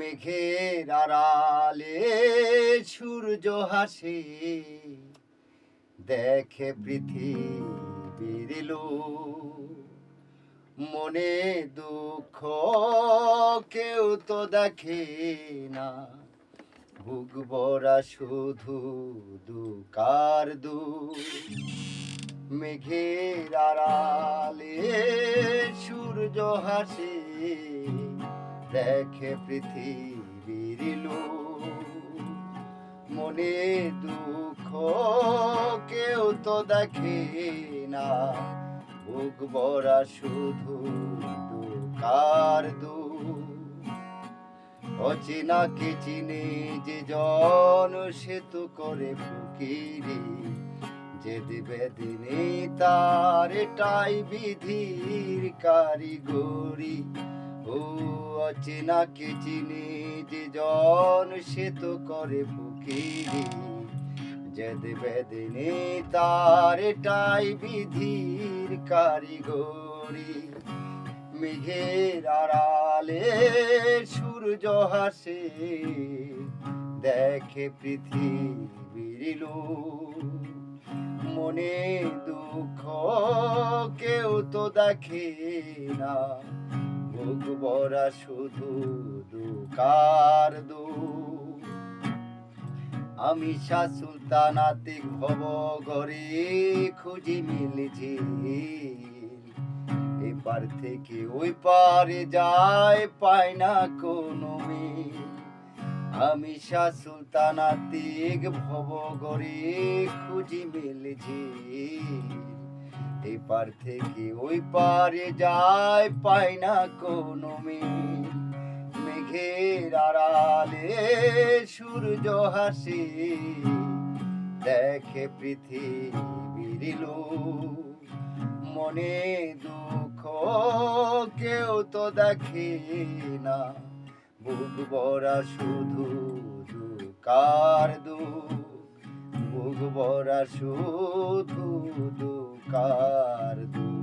মেঘের আড়ালে সূর্য হাসে, দেখে পৃথিবীর লোক। মনে দুঃখ কেউ তো দেখে না, বুক ভরা শুধু দুকার দুঃখ। মেঘের আড়ালে সূর্য হাসে, দেখে পৃথিবীর লোক। মনে দুঃখ কেউ তো দেখে না, বুক ভরা শুধু দুকার দুঃখ। অচেনাকে চিনে যে জন সেতু করে ফকিরি, যে দিবে দিনে তার এটাই বিধির কারিগরি। ও অচেনাকে চিনে যে জন সেতু করে ফকিরি, যে দিবে দিনে তার এটাই বিধির কারিগরি। মেঘের আড়ালে সূর্য হাসে, দেখে পৃথিবীর লোক। মনে দুঃখ কেউ তো দেখে না, বুক ভরা শুধু দুকার দুঃখ। আমি শাহ সুলতানাতে ভব ঘরে খুঁজি মিলছি, এপার থেকে ওই পারে যায় পায় না কোনো মিল। আমি শাহ সুলতানাতে ভব ঘরে খুঁজি মিলছি, এপার থেকে ওই পারে যায় পায় না কোনো মিল। মেঘের আড়ালে সূর্য হাসে, দেখে পৃথিবীর লোক। মনে দুঃখ কেউ তো দেখে না, বুক ভরা শুধু দুকার দুঃখ। বুক ভরা শুধু দুকার দুঃখ।